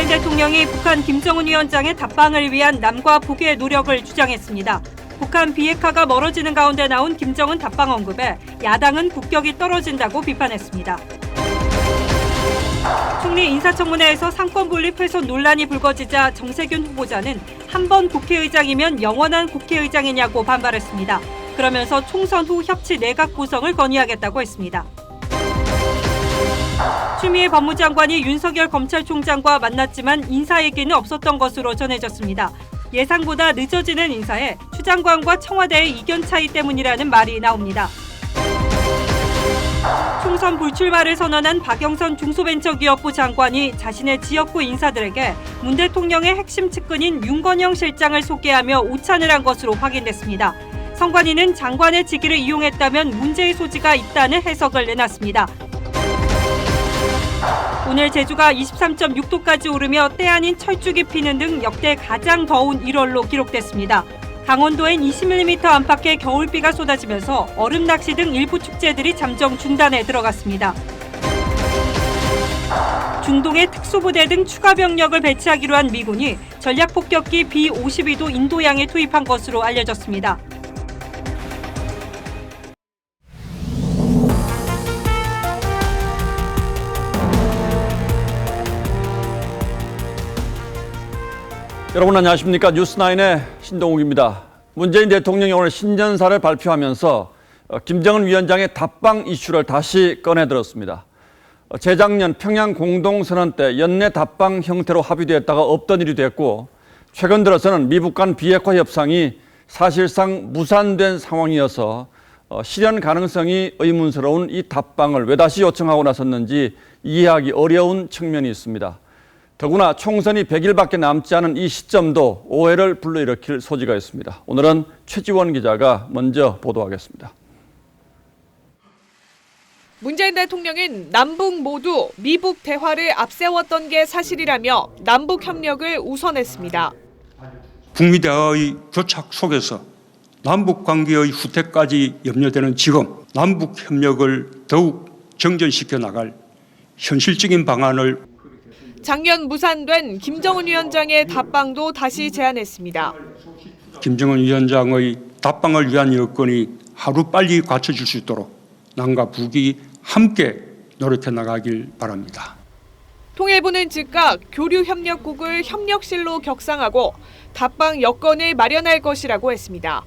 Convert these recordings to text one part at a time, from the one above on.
대통령이 북한 김정은 위원장의 답방을 위한 남과 북의 노력을 주장했습니다. 북한 비핵화가 멀어지는 가운데 나온 김정은 답방 언급에 야당은 국격이 떨어진다고 비판했습니다. 총리 인사청문회에서 상권분립 훼손 논란이 불거지자 정세균 후보자는 한 번 국회의장이면 영원한 국회의장이냐고 반발했습니다. 그러면서 총선 후 협치 내각 구성을 건의하겠다고 했습니다. 추미애 법무장관이 윤석열 검찰총장과 만났지만 인사 얘기는 없었던 것으로 전해졌습니다. 예상보다 늦어지는 인사에 추 장관과 청와대의 이견 차이 때문이라는 말이 나옵니다. 총선 불출마를 선언한 박영선 중소벤처기업부 장관이 자신의 지역구 인사들에게 문 대통령의 핵심 측근인 윤건영 실장을 소개하며 오찬을 한 것으로 확인됐습니다. 선관위는 장관의 직위를 이용했다면 문제의 소지가 있다는 해석을 내놨습니다. 오늘 제주가 23.6도까지 오르며 때 아닌 철쭉이 피는 등 역대 가장 더운 1월로 기록됐습니다. 강원도엔 20mm 안팎의 겨울비가 쏟아지면서 얼음 낚시 등 일부 축제들이 잠정 중단에 들어갔습니다. 중동에 특수부대 등 추가 병력을 배치하기로 한 미군이 전략폭격기 B-52도 인도양에 투입한 것으로 알려졌습니다. 여러분 안녕하십니까? 뉴스9의 신동욱입니다. 문재인 대통령이 오늘 신년사를 발표하면서 김정은 위원장의 답방 이슈를 다시 꺼내들었습니다. 재작년 평양 공동선언 때 연내 답방 형태로 합의되었다가 없던 일이 됐고 최근 들어서는 미북 간 비핵화 협상이 사실상 무산된 상황이어서 실현 가능성이 의문스러운 이 답방을 왜 다시 요청하고 나섰는지 이해하기 어려운 측면이 있습니다. 더구나 총선이 100일밖에 남지 않은 이 시점도 오해를 불러일으킬 소지가 있습니다. 오늘은 최지원 기자가 먼저 보도하겠습니다. 문재인 대통령은 남북 모두 미북 대화를 앞세웠던 게 사실이라며 남북 협력을 우선했습니다. 북미 대화의 교착 속에서 남북 관계의 후퇴까지 염려되는 지금 남북 협력을 더욱 정전시켜 나갈 현실적인 방안을 작년 무산된 김정은 위원장의 답방도 다시 제안했습니다. 김정은 위원장의 답방을 위한 여건이 하루빨리 갖춰질 수 있도록 남과 북이 함께 노력해 나가길 바랍니다. 통일부는 즉각 교류협력국을 협력실로 격상하고 답방 여건을 마련할 것이라고 했습니다.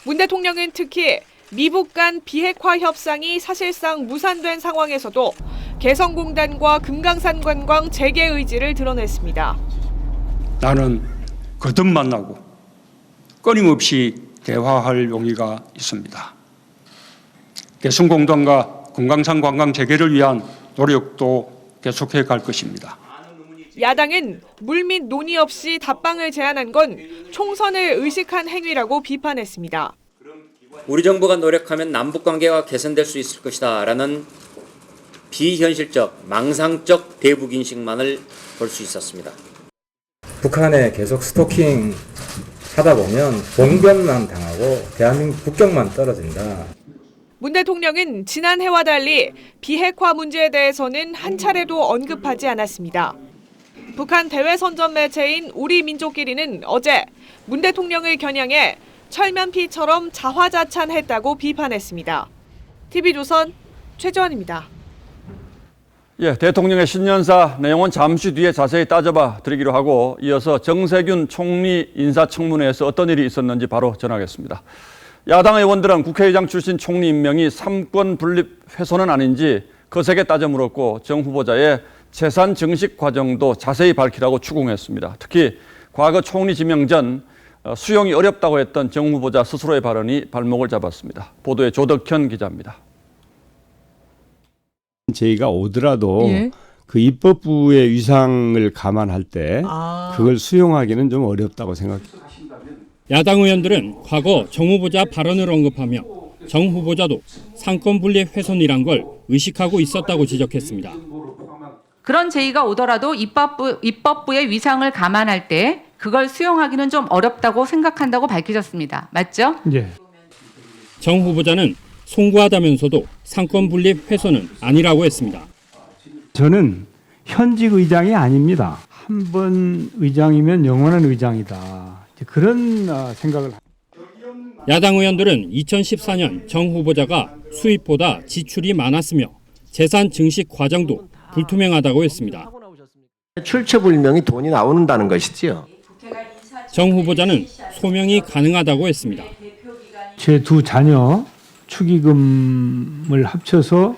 문 대통령은 특히 미북 간 비핵화 협상이 사실상 무산된 상황에서도 개성공단과 금강산 관광 재개 의지를 드러냈습니다. 나는 거듭 만나고 끊임없이 대화할 용의가 있습니다. 개성공단과 금강산 관광 재개를 위한 노력도 계속해 갈 것입니다. 야당은 물밑 논의 없이 답방을 제안한 건 총선을 의식한 행위라고 비판했습니다. 우리 정부가 노력하면 남북관계가 개선될 수 있을 것이다라는 비현실적, 망상적 대북 인식만을 볼 수 있었습니다. 북한에 계속 스토킹 하다 보면 봉변만 당하고 대한민국 국격만 떨어진다. 문 대통령은 지난해와 달리 비핵화 문제에 대해서는 한 차례도 언급하지 않았습니다. 북한 대외선전 매체인 우리민족끼리는 어제 문 대통령을 겨냥해 철면피처럼 자화자찬했다고 비판했습니다. TV조선 최지원입니다. 대통령의 신년사 내용은 잠시 뒤에 자세히 따져봐 드리기로 하고 이어서 정세균 총리 인사청문회에서 어떤 일이 있었는지 바로 전하겠습니다. 야당 의원들은 국회의장 출신 총리 임명이 삼권 분립 훼손은 아닌지 거세게 따져 물었고 정 후보자의 재산 증식 과정도 자세히 밝히라고 추궁했습니다. 특히 과거 총리 지명 전 수용이 어렵다고 했던 정 후보자 스스로의 발언이 발목을 잡았습니다. 보도에 조덕현 기자입니다. 저희가 오더라도 그 입법부의 위상을 감안할 때 그걸 수용하기는 좀 어렵다고 생각합니다. 야당 의원들은 과거 정 후보자 발언을 언급하며 정 후보자도 상권 분립 훼손이란 걸 의식하고 있었다고 지적했습니다. 그런 제의가 오더라도 입법부의 위상을 감안할 때 그걸 수용하기는 좀 어렵다고 생각한다고 밝히셨습니다. 맞죠? 예. 정 후보자는 송구하다면서도 상권 분립 훼손은 아니라고 했습니다. 저는 현직 의장이 아닙니다. 한 번 의장이면 영원한 의장이다. 이제 그런 생각을. 야당 의원들은 2014년 정 후보자가 수입보다 지출이 많았으며 재산 증식 과정도 불투명하다고 했습니다. 출처불명이 돈이 나오는다는 것이지요. 정 후보자는 소명이 가능하다고 했습니다. 제 두 자녀 축의금을 합쳐서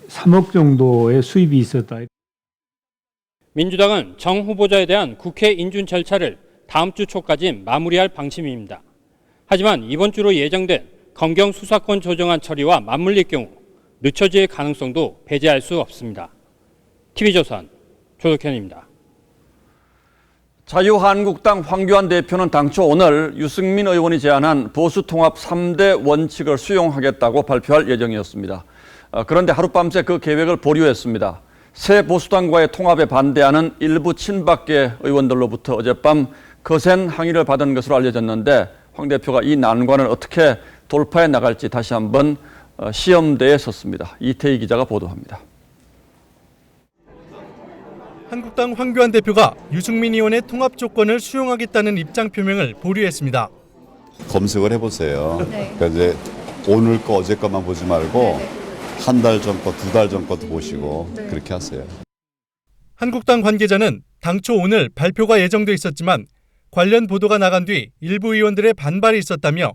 3억 정도의 수입이 있었다. 민주당은 정 후보자에 대한 국회 인준 절차를 다음 주 초까지 마무리할 방침입니다. 하지만 이번 주로 예정된 검경 수사권 조정안 처리와 맞물릴 경우 늦춰질 가능성도 배제할 수 없습니다. TV조선 조덕현입니다. 자유한국당 황교안 대표는 당초 오늘 유승민 의원이 제안한 보수통합 3대 원칙을 수용하겠다고 발표할 예정이었습니다. 그런데 하룻밤새 그 계획을 보류했습니다. 새 보수당과의 통합에 반대하는 일부 친박계 의원들로부터 어젯밤 거센 항의를 받은 것으로 알려졌는데 황 대표가 이 난관을 어떻게 돌파해 나갈지 다시 한번 시험대에 섰습니다. 이태희 기자가 보도합니다. 한국당 황교안 대표가 유승민 의원의 통합 조건을 수용하겠다는 입장 표명을 보류했습니다. 검색을 해보세요. 그러니까 이제 오늘 거 어제 거만 보지 말고 한 달 전 거, 두 달 전 것도 보시고 그렇게 하세요. 한국당 관계자는 당초 오늘 발표가 예정돼 있었지만 관련 보도가 나간 뒤 일부 의원들의 반발이 있었다며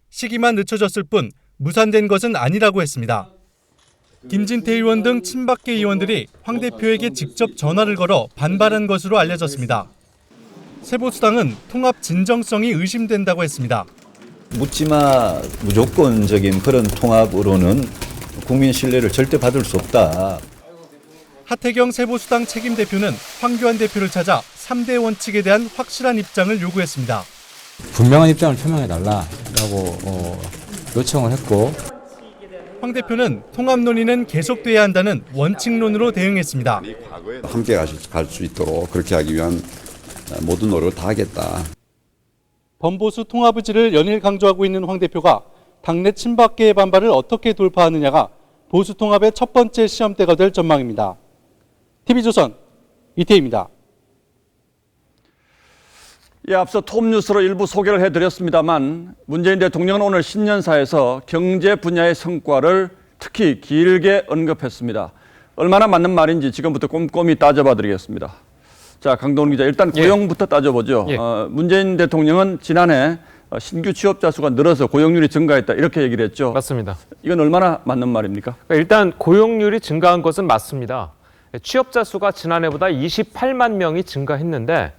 시기만 늦춰졌을 뿐 무산된 것은 아니라고 했습니다. 김진태 의원 등 친박계 의원들이 황 대표에게 직접 전화를 걸어 반발한 것으로 알려졌습니다. 새보수당은 통합 진정성이 의심된다고 했습니다. 묻지마 무조건적인 그런 통합으로는 국민 신뢰를 절대 받을 수 없다. 하태경 새보수당 책임대표는 황교안 대표를 찾아 3대 원칙에 대한 확실한 입장을 요구했습니다. 분명한 입장을 표명해달라고 요청을 했고, 황 대표는 통합 논의는 계속돼야 한다는 원칙론으로 대응했습니다. 함께 갈 수 있도록 그렇게 하기 위한 모든 노력을 다하겠다. 범보수 통합 의지를 연일 강조하고 있는 황 대표가 당내 친박계의 반발을 어떻게 돌파하느냐가 보수 통합의 첫 번째 시험대가 될 전망입니다. TV조선 이태희입니다. 예, 앞서 톱뉴스로 일부 소개를 해드렸습니다만 문재인 대통령은 오늘 신년사에서 경제 분야의 성과를 특히 길게 언급했습니다. 얼마나 맞는 말인지 지금부터 꼼꼼히 따져봐 드리겠습니다. 자, 강동훈 기자, 일단 고용부터 따져보죠. 문재인 대통령은 지난해 신규 취업자 수가 늘어서 고용률이 증가했다 이렇게 얘기를 했죠. 맞습니다. 이건 얼마나 맞는 말입니까? 일단 고용률이 증가한 것은 맞습니다. 취업자 수가 지난해보다 28만 명이 증가했는데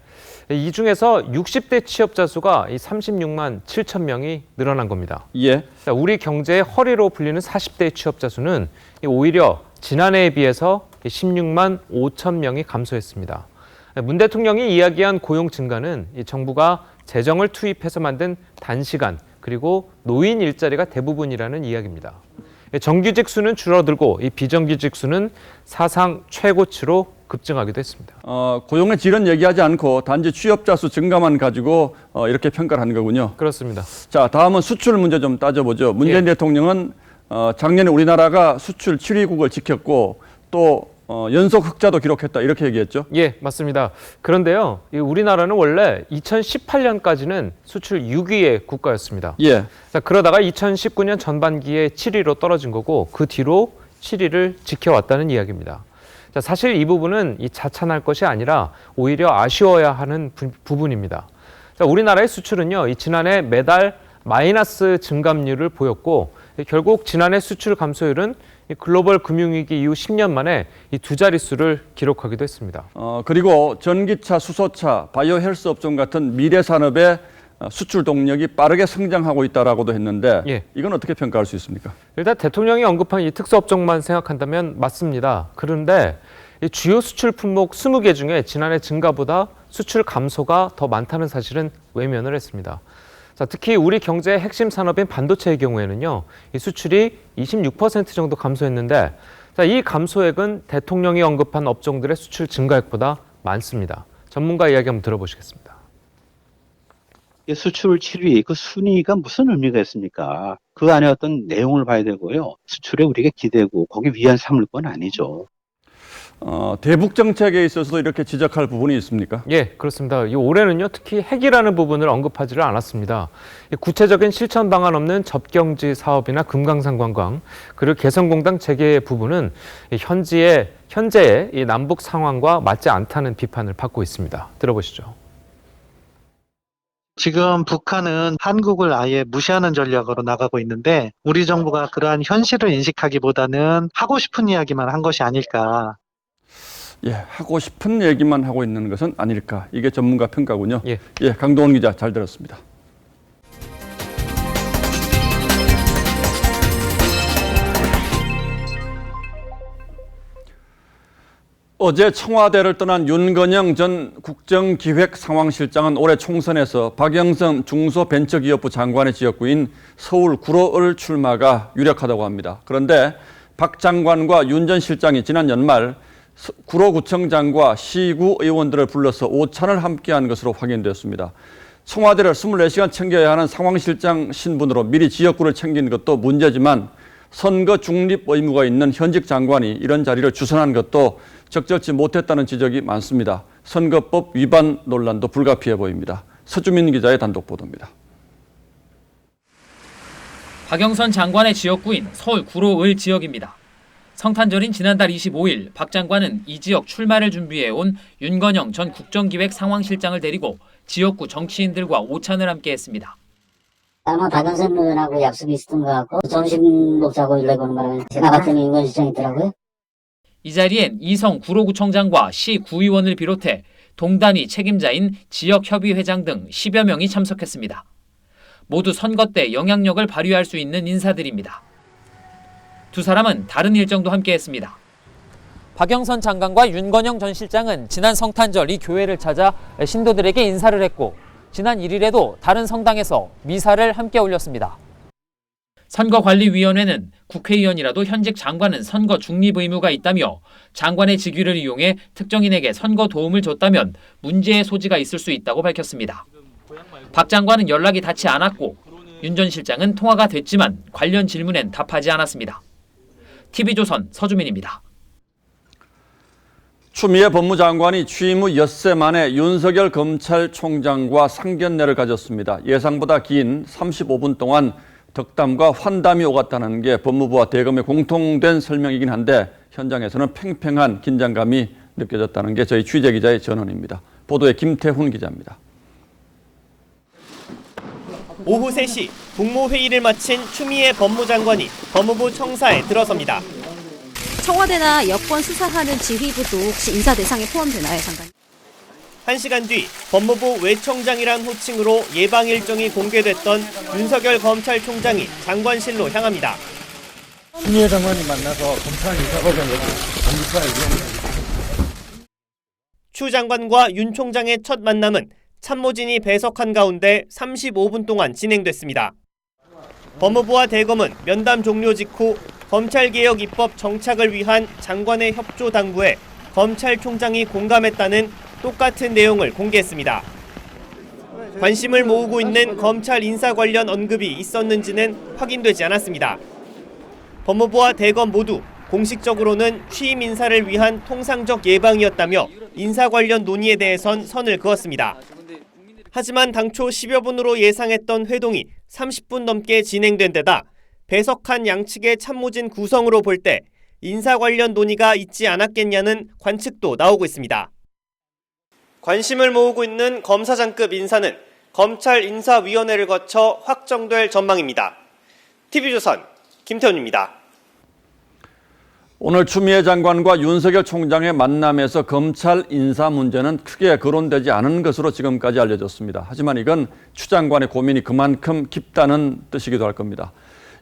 이 중에서 60대 취업자 수가 36만 7천 명이 늘어난 겁니다. 예. 우리 경제의 허리로 불리는 40대 취업자 수는 오히려 지난해에 비해서 16만 5천 명이 감소했습니다. 문 대통령이 이야기한 고용 증가는 정부가 재정을 투입해서 만든 단시간 그리고 노인 일자리가 대부분이라는 이야기입니다. 정규직 수는 줄어들고 이 비정규직 수는 사상 최고치로 급증하기도 했습니다. 고용의 질은 얘기하지 않고 단지 취업자 수 증가만 가지고 이렇게 평가를 하는 거군요. 그렇습니다. 자, 다음은 수출 문제 좀 따져보죠. 문재인 대통령은 작년에 우리나라가 수출 7위국을 지켰고 또 연속 흑자도 기록했다 이렇게 얘기했죠. 예, 맞습니다. 그런데요, 우리나라는 원래 2018년까지는 수출 6위의 국가였습니다. 예. 자, 그러다가 2019년 전반기에 7위로 떨어진 거고 그 뒤로 7위를 지켜왔다는 이야기입니다. 자, 사실 이 부분은 자찬할 것이 아니라 오히려 아쉬워야 하는 부분입니다. 자, 우리나라의 수출은요, 지난해 매달 마이너스 증감률을 보였고 결국 지난해 수출 감소율은 글로벌 금융위기 이후 10년 만에 이 두 자릿수를 기록하기도 했습니다. 그리고 전기차, 수소차, 바이오 헬스 업종 같은 미래 산업의 수출 동력이 빠르게 성장하고 있다라고도 했는데 이건 어떻게 평가할 수 있습니까? 일단 대통령이 언급한 이 특수업종만 생각한다면 맞습니다. 그런데 이 주요 수출 품목 20개 중에 지난해 증가보다 수출 감소가 더 많다는 사실은 외면을 했습니다. 자, 특히 우리 경제의 핵심 산업인 반도체의 경우에는요, 이 수출이 26% 정도 감소했는데, 자, 이 감소액은 대통령이 언급한 업종들의 수출 증가액보다 많습니다. 전문가 이야기 한번 들어보시겠습니다. 수출 7위, 그 순위가 무슨 의미가 있습니까? 그 안에 어떤 내용을 봐야 되고요. 수출에 우리가 기대고 거기 위안 삼을 건 아니죠. 대북 정책에 있어서도 이렇게 지적할 부분이 있습니까? 예, 그렇습니다. 이 올해는요, 특히 핵이라는 부분을 언급하지를 않았습니다. 구체적인 실천 방안 없는 접경지 사업이나 금강산 관광, 그리고 개성공단 재개 부분은 현재의 이 남북 상황과 맞지 않다는 비판을 받고 있습니다. 들어보시죠. 지금 북한은 한국을 아예 무시하는 전략으로 나가고 있는데 우리 정부가 그러한 현실을 인식하기보다는 하고 싶은 이야기만 한 것이 아닐까. 예, 하고 싶은 얘기만 하고 있는 것은 아닐까. 이게 전문가 평가군요. 예, 강동원 기자 잘 들었습니다. 어제 청와대를 떠난 윤건영 전 국정기획상황실장은 올해 총선에서 박영선 중소벤처기업부 장관의 지역구인 서울 구로을 출마가 유력하다고 합니다. 그런데 박 장관과 윤 전 실장이 지난 연말 구로구청장과 시구 의원들을 불러서 오찬을 함께한 것으로 확인되었습니다. 청와대를 24시간 챙겨야 하는 상황실장 신분으로 미리 지역구를 챙긴 것도 문제지만 선거 중립 의무가 있는 현직 장관이 이런 자리를 주선한 것도 적절치 못했다는 지적이 많습니다. 선거법 위반 논란도 불가피해 보입니다. 서주민 기자의 단독 보도입니다. 박영선 장관의 지역구인 서울 구로을 지역입니다. 성탄절인 지난달 25일 박 장관은 이 지역 출마를 준비해온 윤건영 전 국정기획상황실장을 데리고 지역구 정치인들과 오찬을 함께했습니다. 아마 박영선 의원하고 약속이 있었던 것 같고 점심 먹자고 일러보는 바람에 제가 갔더니 윤건 실장이 있더라고요. 이 자리엔 이성 구로구청장과 시 구의원을 비롯해 동단위 책임자인 지역협의회장 등 10여 명이 참석했습니다. 모두 선거 때 영향력을 발휘할 수 있는 인사들입니다. 두 사람은 다른 일정도 함께했습니다. 박영선 장관과 윤건영 전 실장은 지난 성탄절 이 교회를 찾아 신도들에게 인사를 했고 지난 1일에도 다른 성당에서 미사를 함께 올렸습니다. 선거관리위원회는 국회의원이라도 현직 장관은 선거 중립 의무가 있다며 장관의 직위를 이용해 특정인에게 선거 도움을 줬다면 문제의 소지가 있을 수 있다고 밝혔습니다. 박 장관은 연락이 닿지 않았고 윤 전 실장은 통화가 됐지만 관련 질문엔 답하지 않았습니다. TV조선 서주민입니다. 추미애 법무장관이 취임 후 엿새 만에 윤석열 검찰총장과 상견례를 가졌습니다. 예상보다 긴 35분 동안 덕담과 환담이 오갔다는 게 법무부와 대검의 공통된 설명이긴 한데 현장에서는 팽팽한 긴장감이 느껴졌다는 게 저희 취재기자의 전언입니다. 보도에 김태훈 기자입니다. 오후 3시 국무회의를 마친 추미애 법무장관이 법무부 청사에 들어섭니다. 청와대나 여권 수사하는 지휘부도 혹시 인사 대상에 포함되나요, 장관님? 1시간 뒤 법무부 외청장이란 호칭으로 예방 일정이 공개됐던 윤석열 검찰총장이 장관실로 향합니다. 추미애 장관이 만나서 검찰 인사과정을 공개하기. 추 장관과 윤 총장의 첫 만남은 참모진이 배석한 가운데 35분 동안 진행됐습니다. 법무부와 대검은 면담 종료 직후 검찰개혁 입법 정착을 위한 장관의 협조 당부에 검찰총장이 공감했다는 똑같은 내용을 공개했습니다. 관심을 모으고 있는 검찰 인사 관련 언급이 있었는지는 확인되지 않았습니다. 법무부와 대검 모두 공식적으로는 취임 인사를 위한 통상적 예방이었다며 인사 관련 논의에 대해선 선을 그었습니다. 하지만 당초 10여 분으로 예상했던 회동이 30분 넘게 진행된 데다 배석한 양측의 참모진 구성으로 볼 때 인사 관련 논의가 있지 않았겠냐는 관측도 나오고 있습니다. 관심을 모으고 있는 검사장급 인사는 검찰 인사위원회를 거쳐 확정될 전망입니다. TV조선 김태훈입니다. 오늘 추미애 장관과 윤석열 총장의 만남에서 검찰 인사 문제는 크게 거론되지 않은 것으로 지금까지 알려졌습니다. 하지만 이건 추 장관의 고민이 그만큼 깊다는 뜻이기도 할 겁니다.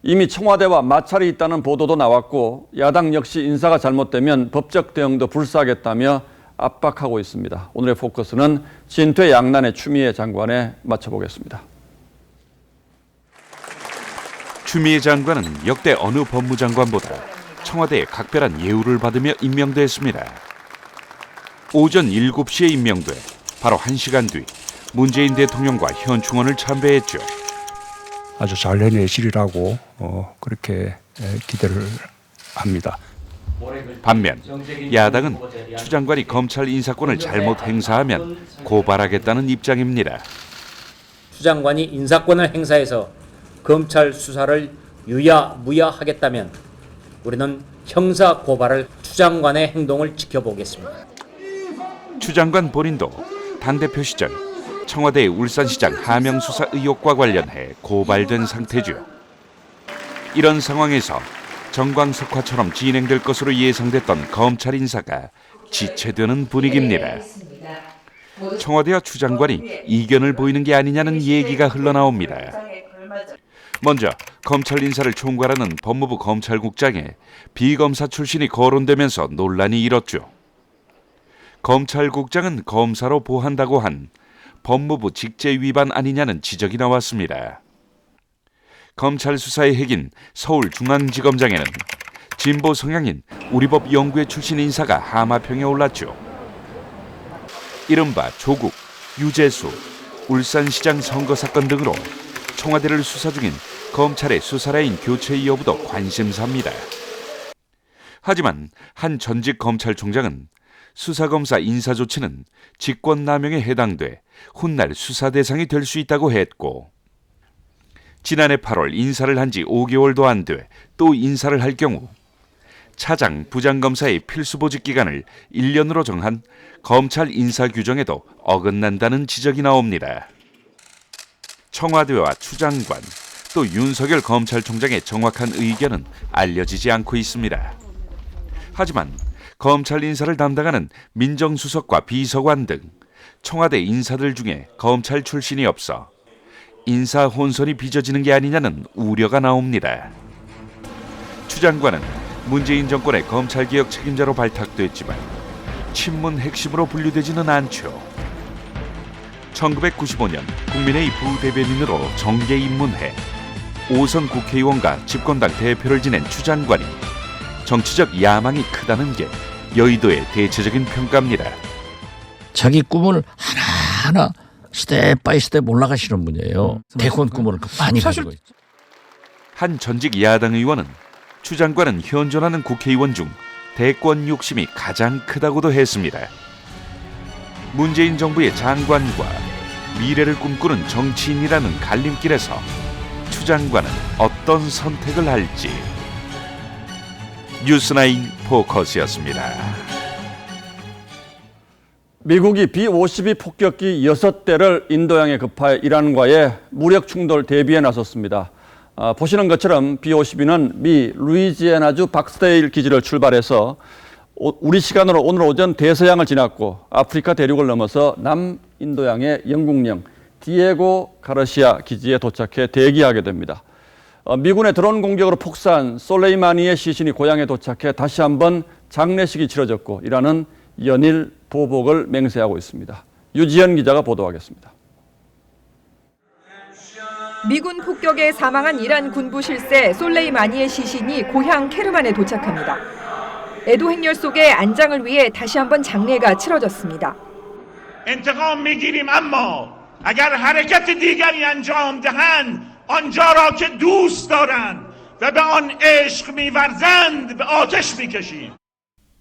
이미 청와대와 마찰이 있다는 보도도 나왔고 야당 역시 인사가 잘못되면 법적 대응도 불사하겠다며 압박하고 있습니다. 오늘의 포커스는 진퇴양난의 추미애 장관에 맞춰보겠습니다. 추미애 장관은 역대 어느 법무장관보다 청와대의 각별한 예우를 받으며 임명됐습니다. 오전 7시에 임명돼 바로 1시간 뒤 문재인 대통령과 현충원을 참배했죠. 아주 잘 해내시리라고 그렇게 기대를 합니다. 반면 야당은 추 장관이 검찰 인사권을 잘못 행사하면 고발하겠다는 입장입니다. 추 장관이 인사권을 행사해서 검찰 수사를 유야무야하겠다면 우리는 형사 고발을 추 장관의 행동을 지켜보겠습니다. 추 장관 본인도 당대표 시절 청와대 울산시장 하명 수사 의혹과 관련해 고발된 상태죠. 이런 상황에서 정광석화처럼 진행될 것으로 예상됐던 검찰 인사가 지체되는 분위기입니다. 청와대와 추 장관이 이견을 보이는 게 아니냐는 얘기가 흘러나옵니다. 먼저 검찰 인사를 총괄하는 법무부 검찰국장에 비검사 출신이 거론되면서 논란이 일었죠. 검찰국장은 검사로 보한다고 한 법무부 직제 위반 아니냐는 지적이 나왔습니다. 검찰 수사의 핵인 서울중앙지검장에는 진보 성향인 우리법 연구회 출신 인사가 하마평에 올랐죠. 이른바 조국, 유재수, 울산시장 선거 사건 등으로 청와대를 수사 중인 검찰의 수사라인 교체 여부도 관심사입니다. 하지만 한 전직 검찰총장은 수사검사 인사 조치는 직권남용에 해당돼 훗날 수사 대상이 될 수 있다고 했고, 지난해 8월 인사를 한 지 5개월도 안 돼 또 인사를 할 경우 차장, 부장검사의 필수 보직 기간을 1년으로 정한 검찰 인사 규정에도 어긋난다는 지적이 나옵니다. 청와대와 추 장관, 또 윤석열 검찰총장의 정확한 의견은 알려지지 않고 있습니다. 하지만 검찰 인사를 담당하는 민정수석과 비서관 등 청와대 인사들 중에 검찰 출신이 없어 인사 혼선이 빚어지는 게 아니냐는 우려가 나옵니다. 추 장관은 문재인 정권의 검찰개혁 책임자로 발탁됐지만 친문 핵심으로 분류되지는 않죠. 1995년 국민회의 부대변인으로 정계 입문해 5선 국회의원과 집권당 대표를 지낸 추 장관이 정치적 야망이 크다는 게 여의도의 대체적인 평가입니다. 자기 꿈을 하나하나 스텝 바이 스텝 올라가시는 분이에요. 대권 꿈을 많이 가지고 있죠. 한 전직 야당 의원은 추 장관은 현존하는 국회의원 중 대권 욕심이 가장 크다고도 했습니다. 문재인 정부의 장관과 미래를 꿈꾸는 정치인이라는 갈림길에서 추 장관은 어떤 선택을 할지. 뉴스나인 포커스였습니다. 미국이 B-52 폭격기 6대를 인도양에 급파해 이란과의 무력 충돌 대비에 나섰습니다. 보시는 것처럼 B-52는 미 루이지애나주 박스데일 기지를 출발해서 우리 시간으로 오늘 오전 대서양을 지났고 아프리카 대륙을 넘어서 남인도양의 영국령 디에고 가르시아 기지에 도착해 대기하게 됩니다. 미군의 드론 공격으로 폭사한 솔레이마니의 시신이 고향에 도착해 다시 한번 장례식이 치러졌고 이란은 연일 보복을 맹세하고 있습니다. 유지연 기자가 보도하겠습니다. 미군 폭격에 사망한 이란 군부 실세 솔레이마니의 시신이 고향 케르만에 도착합니다. 애도 행렬 속에 안장을 위해 다시 한번 장례가 치러졌습니다. انتقام میگیریم اما اگر حرکت دیگری انجام دهند آنجا را که دوست دارند و به آن عشق می‌ورزند به آتش می‌کشیم.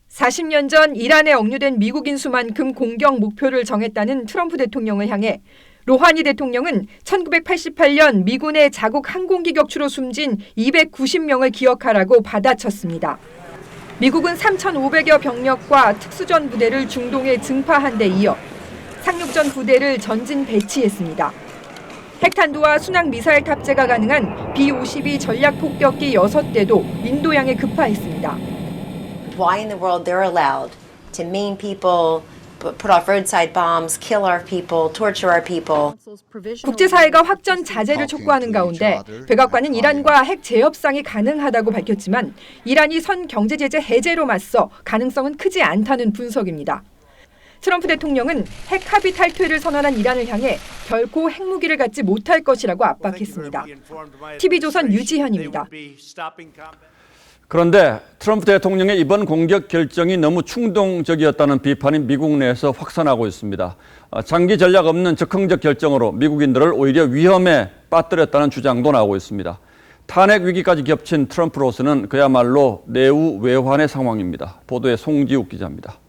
40년 전 이란에 억류된 미국인 수만큼 공격 목표를 정했다는 트럼프 대통령을 향해 로하니 대통령은 1988년 미군의 자국 항공기 격추로 숨진 290명을 기억하라고 받아쳤습니다. 미국은 3,500여 병력과 특수전 부대를 중동에 증파한 데 이어 상륙전 부대를 전진 배치했습니다. 핵탄두와 순항 미사일 탑재가 가능한 B-52 전략 폭격기 6대도 인도양에 급파했습니다. Why in the world they're allowed to maim people, put off roadside bombs, kill our people, torture our people. 국제사회가 확전 자제를 촉구하는 가운데 백악관은 이란과 핵 재협상이 가능하다고 밝혔지만 이란이 선 경제 제재 해제로 맞서 가능성은 크지 않다는 분석입니다. 트럼프 대통령은 핵 합의 탈퇴를 선언한 이란을 향해 결코 핵무기를 갖지 못할 것이라고 압박했습니다. TV조선 유지현입니다. 그런데 트럼프 대통령의 이번 공격 결정이 너무 충동적이었다는 비판이 미국 내에서 확산하고 있습니다. 장기 전략 없는 즉흥적 결정으로 미국인들을 오히려 위험에 빠뜨렸다는 주장도 나오고 있습니다. 탄핵 위기까지 겹친 트럼프로서는 그야말로 내우 외환의 상황입니다. 보도에 송지욱 기자입니다.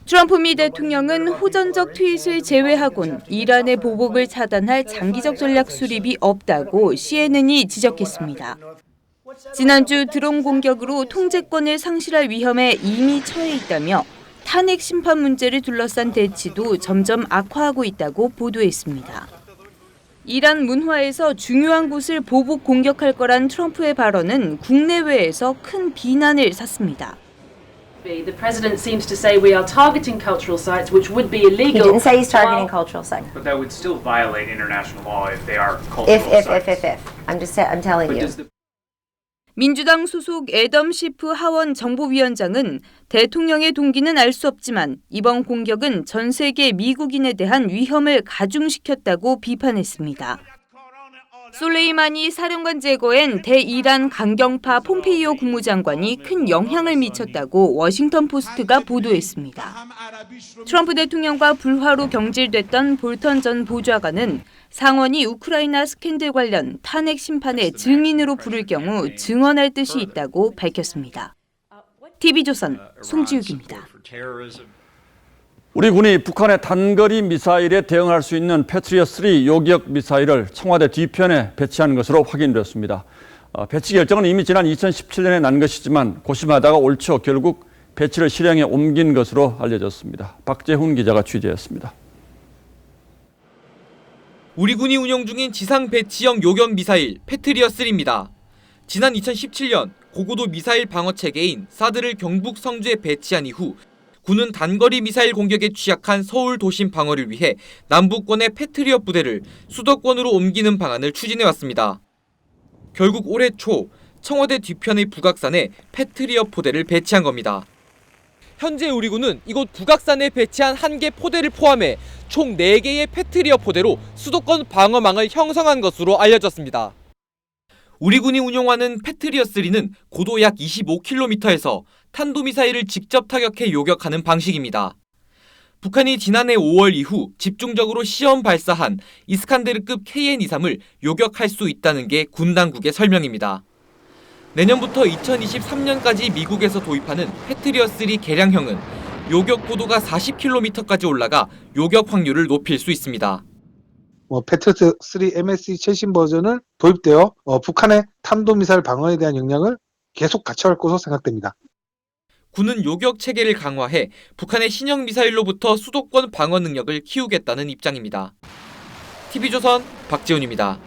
트럼프 미 대통령은 호전적 트윗을 제외하곤 이란의 보복을 차단할 장기적 전략 수립이 없다고 CNN이 지적했습니다. 지난주 드론 공격으로 통제권을 상실할 위험에 이미 처해 있다며 탄핵 심판 문제를 둘러싼 대치도 점점 악화하고 있다고 보도했습니다. 이란 문화에서 중요한 곳을 보복 공격할 거란 트럼프의 발언은 국내외에서 큰 비난을 샀습니다. The president seems to say we are targeting cultural sites, which would be illegal. He didn't say he's targeting cultural sites. But that would still violate international law if they are cultural sites. If. I'm telling you. 민주당 소속 애덤 시프 하원 정보위원장은 대통령의 동기는 알 수 없지만 이번 공격은 전 세계 미국인에 대한 위험을 가중시켰다고 비판했습니다. 솔레이마니 사령관 제거엔 대이란 강경파 폼페이오 국무장관이 큰 영향을 미쳤다고 워싱턴 포스트가 보도했습니다. 트럼프 대통령과 불화로 경질됐던 볼턴 전 보좌관은 상원이 우크라이나 스캔들 관련 탄핵 심판의 증인으로 부를 경우 증언할 뜻이 있다고 밝혔습니다. TV조선 송지욱입니다. 우리 군이 북한의 단거리 미사일에 대응할 수 있는 패트리엇3 요격 미사일을 청와대 뒤편에 배치한 것으로 확인됐습니다. 배치 결정은 이미 지난 2017년에 난 것이지만 고심하다가 올 초 결국 배치를 실행에 옮긴 것으로 알려졌습니다. 박재훈 기자가 취재했습니다. 우리 군이 운영 중인 지상 배치형 요격 미사일 패트리엇3입니다. 지난 2017년 고고도 미사일 방어 체계인 사드를 경북 성주에 배치한 이후 군은 단거리 미사일 공격에 취약한 서울 도심 방어를 위해 남부권의 패트리엇 부대를 수도권으로 옮기는 방안을 추진해왔습니다. 결국 올해 초 청와대 뒤편의 북악산에 패트리엇 포대를 배치한 겁니다. 현재 우리 군은 이곳 북악산에 배치한 1개 포대를 포함해 총 4개의 패트리엇 포대로 수도권 방어망을 형성한 것으로 알려졌습니다. 우리 군이 운용하는 패트리엇3는 고도 약 25km에서 탄도미사일을 직접 타격해 요격하는 방식입니다. 북한이 지난해 5월 이후 집중적으로 시험 발사한 이스칸데르급 KN-23을 요격할 수 있다는 게 군 당국의 설명입니다. 내년부터 2023년까지 미국에서 도입하는 패트리엇3 개량형은 요격 고도가 40km까지 올라가 요격 확률을 높일 수 있습니다. 패트리엇3 MSE 최신 버전을 도입되어 북한의 탄도미사일 방어에 대한 역량을 계속 갖춰갈 것으로 생각됩니다. 군은 요격 체계를 강화해 북한의 신형 미사일로부터 수도권 방어 능력을 키우겠다는 입장입니다. TV조선 박지훈입니다.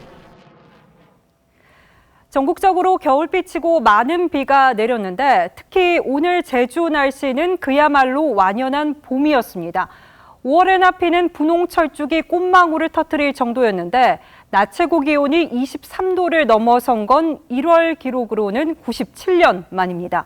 전국적으로 겨울비치고 많은 비가 내렸는데 특히 오늘 제주 날씨는 그야말로 완연한 봄이었습니다. 5월에나 피는 분홍 철쭉이 꽃망울을 터뜨릴 정도였는데 낮 최고 기온이 23도를 넘어선 건 1월 기록으로는 97년 만입니다.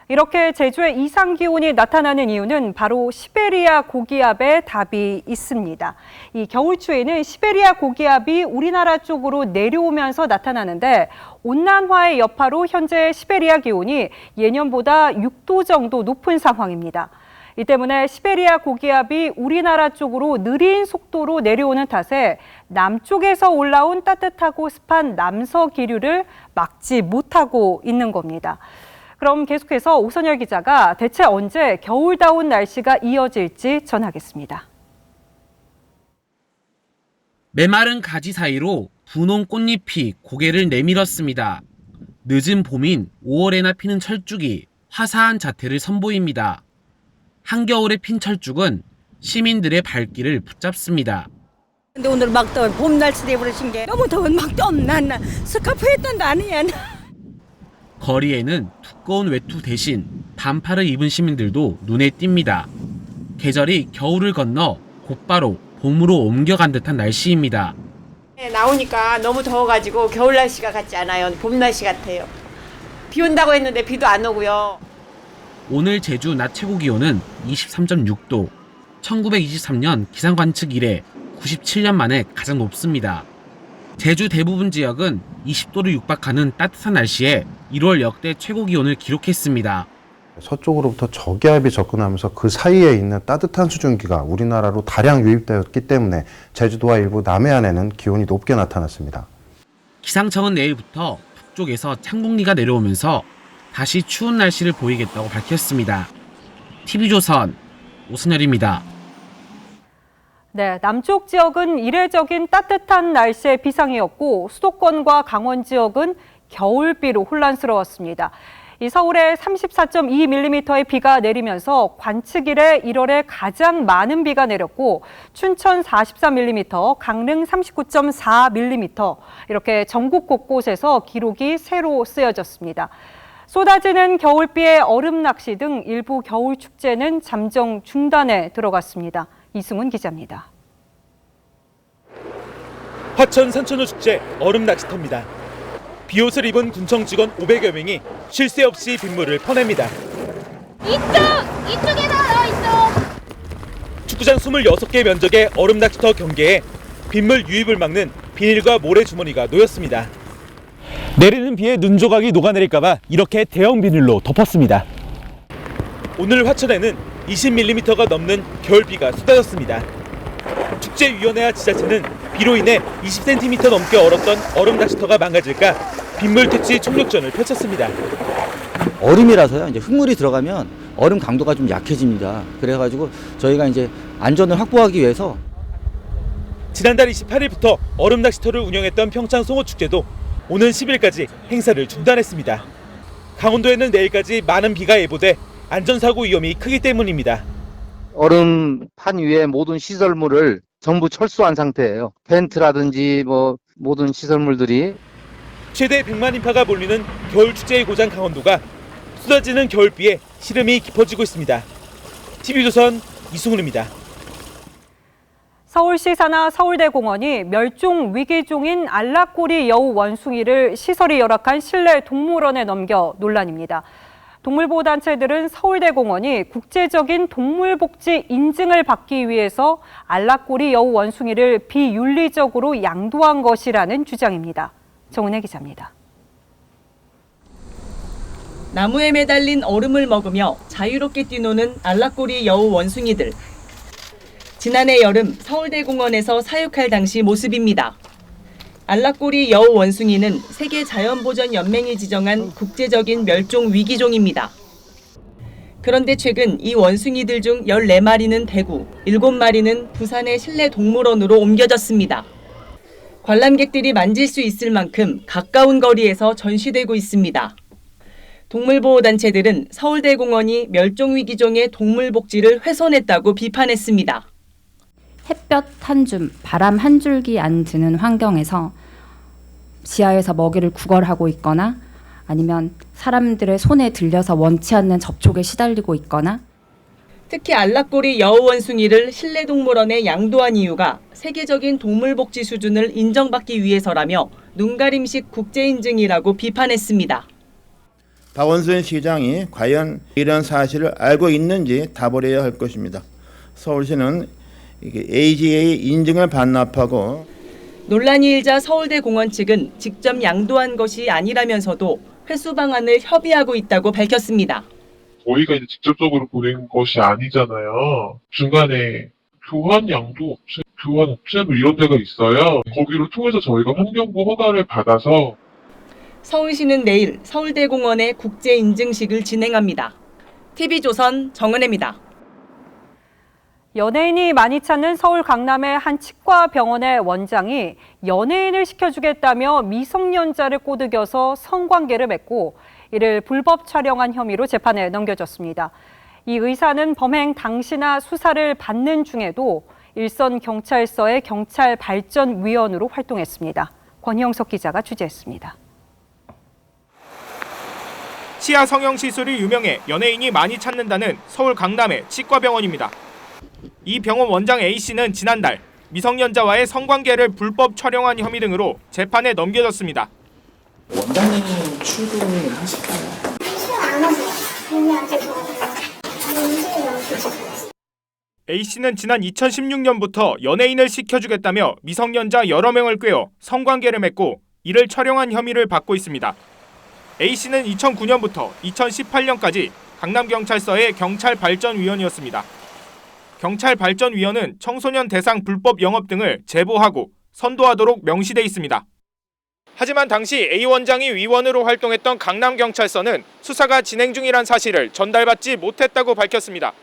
이렇게 제주에 이상 기온이 나타나는 이유는 바로 시베리아 고기압의 답이 있습니다. 이 겨울 추위는 시베리아 고기압이 우리나라 쪽으로 내려오면서 나타나는데 온난화의 여파로 현재 시베리아 기온이 예년보다 6도 정도 높은 상황입니다. 이 때문에 시베리아 고기압이 우리나라 쪽으로 느린 속도로 내려오는 탓에 남쪽에서 올라온 따뜻하고 습한 남서 기류를 막지 못하고 있는 겁니다. 그럼 계속해서 오선열 기자가 대체 언제 겨울다운 날씨가 이어질지 전하겠습니다. 메마른 가지 사이로 분홍 꽃잎이 고개를 내밀었습니다. 늦은 봄인 5월에나 피는 철쭉이 화사한 자태를 선보입니다. 한겨울에 핀 철쭉은 시민들의 발길을 붙잡습니다. 근데 오늘 막 더운 봄 날씨 돼버리신 게 너무 더운 막 난 스카프 했던 아니야. 거리에는 두꺼운 외투 대신 반팔을 입은 시민들도 눈에 띕니다. 계절이 겨울을 건너 곧바로 봄으로 옮겨간 듯한 날씨입니다. 나오니까 너무 더워가지고 겨울 날씨가 같지 않아요. 봄 날씨 같아요. 비 온다고 했는데 비도 안 오고요. 오늘 제주 낮 최고 기온은 23.6도, 1923년 기상 관측 이래 97년 만에 가장 높습니다. 제주 대부분 지역은 20도를 육박하는 따뜻한 날씨에 1월 역대 최고 기온을 기록했습니다. 서쪽으로부터 저기압이 접근하면서 그 사이에 있는 따뜻한 수증기가 우리나라로 다량 유입되었기 때문에 제주도와 일부 남해안에는 기온이 높게 나타났습니다. 기상청은 내일부터 북쪽에서 찬 공기가 내려오면서 다시 추운 날씨를 보이겠다고 밝혔습니다. TV조선 오순열입니다. 네, 남쪽 지역은 이례적인 따뜻한 날씨의 비상이었고 수도권과 강원 지역은 겨울비로 혼란스러웠습니다. 이 서울에 34.2mm의 비가 내리면서 관측 이래 1월에 가장 많은 비가 내렸고 춘천 44mm, 강릉 39.4mm 이렇게 전국 곳곳에서 기록이 새로 쓰여졌습니다. 쏟아지는 겨울비에 얼음 낚시 등 일부 겨울 축제는 잠정 중단에 들어갔습니다. 이승훈 기자입니다. 화천 산천어 축제 얼음 낚시터입니다. 비옷을 입은 군청 직원 500여 명이 쉴 새 없이 빗물을 퍼냅니다. 이쪽에 나와 있어. 축구장 26개 면적의 얼음 낚시터 경계에 빗물 유입을 막는 비닐과 모래 주머니가 놓였습니다. 내리는 비에 눈 조각이 녹아내릴까봐 이렇게 대형 비닐로 덮었습니다. 오늘 화천에는 20mm가 넘는 겨울비가 쏟아졌습니다. 축제위원회와 지자체는 비로 인해 20cm 넘게 얼었던 얼음 낚시터가 망가질까 빗물 퇴치 총력전을 펼쳤습니다. 얼음이라서요. 이제 흙물이 들어가면 얼음 강도가 좀 약해집니다. 그래가지고 저희가 이제 안전을 확보하기 위해서 지난달 28일부터 얼음 낚시터를 운영했던 평창 송어축제도 오는 10일까지 행사를 중단했습니다. 강원도에는 내일까지 많은 비가 예보돼 안전사고 위험이 크기 때문입니다. 얼음판 위에 모든 시설물을 전부 철수한 상태예요. 텐트라든지 모든 시설물들이. 최대 100만 인파가 몰리는 겨울축제의 고장 강원도가 쏟아지는 겨울비에 시름이 깊어지고 있습니다. TV조선 이승훈입니다. 서울시 산하 서울대공원이 멸종 위기종인 알라꼬리 여우 원숭이를 시설이 열악한 실내 동물원에 넘겨 논란입니다. 동물보호단체들은 서울대공원이 국제적인 동물복지 인증을 받기 위해서 알라꼬리 여우 원숭이를 비윤리적으로 양도한 것이라는 주장입니다. 정은혜 기자입니다. 나무에 매달린 얼음을 먹으며 자유롭게 뛰노는 알라꼬리 여우 원숭이들. 지난해 여름 서울대공원에서 사육할 당시 모습입니다. 알라꼬리 여우 원숭이는 세계자연보전연맹이 지정한 국제적인 멸종 위기종입니다. 그런데 최근 이 원숭이들 중 14마리는 대구, 7마리는 부산의 실내 동물원으로 옮겨졌습니다. 관람객들이 만질 수 있을 만큼 가까운 거리에서 전시되고 있습니다. 동물보호단체들은 서울대공원이 멸종위기종의 동물복지를 훼손했다고 비판했습니다. 햇볕 한 줌, 바람 한 줄기 안 드는 환경에서 지하에서 먹이를 구걸하고 있거나 아니면 사람들의 손에 들려서 원치 않는 접촉에 시달리고 있거나 특히 알라꼬리 여우 원숭이를 실내 동물원에 양도한 이유가 세계적인 동물복지 수준을 인정받기 위해서라며 눈가림식 국제인증이라고 비판했습니다. 박원순 시장이 과연 이런 사실을 알고 있는지 답을 해야 할 것입니다. 서울시는 AGA 인증을 반납하고 논란이 일자 서울대공원 측은 직접 양도한 것이 아니라면서도 회수 방안을 협의하고 있다고 밝혔습니다. 저희가 이제 직접적으로 보낸 것이 아니잖아요. 중간에 교환 양도 업체, 교환 업체 뭐 이런 데가 있어요. 거기를 통해서 저희가 환경부 허가를 받아서 서울시는 내일 서울대공원의 국제인증식을 진행합니다. TV조선 정은혜입니다. 연예인이 많이 찾는 서울 강남의 한 치과 병원의 원장이 연예인을 시켜주겠다며 미성년자를 꼬드겨서 성관계를 맺고 이를 불법 촬영한 혐의로 재판에 넘겨졌습니다. 이 의사는 범행 당시나 수사를 받는 중에도 일선 경찰서의 경찰발전위원으로 활동했습니다. 권희영석 기자가 취재했습니다. 치아 성형 시술이 유명해 연예인이 많이 찾는다는 서울 강남의 치과병원입니다. 이 병원 원장 A씨는 지난달 미성년자와의 성관계를 불법 촬영한 혐의 등으로 재판에 넘겨졌습니다. 원장님이 출근을 하실까요? 안 하세요. A씨는 지난 2016년부터 연예인을 시켜주겠다며 미성년자 여러 명을 꿰어 성관계를 맺고 이를 촬영한 혐의를 받고 있습니다. A씨는 2009년부터 2018년까지 강남경찰서의 경찰발전위원이었습니다. 경찰발전위원은 청소년 대상 불법 영업 등을 제보하고 선도하도록 명시돼 있습니다. 하지만 당시 A 원장이 위원으로 활동했던 강남경찰서는 수사가 진행 중이란 사실을 전달받지 못했다고 밝혔습니다.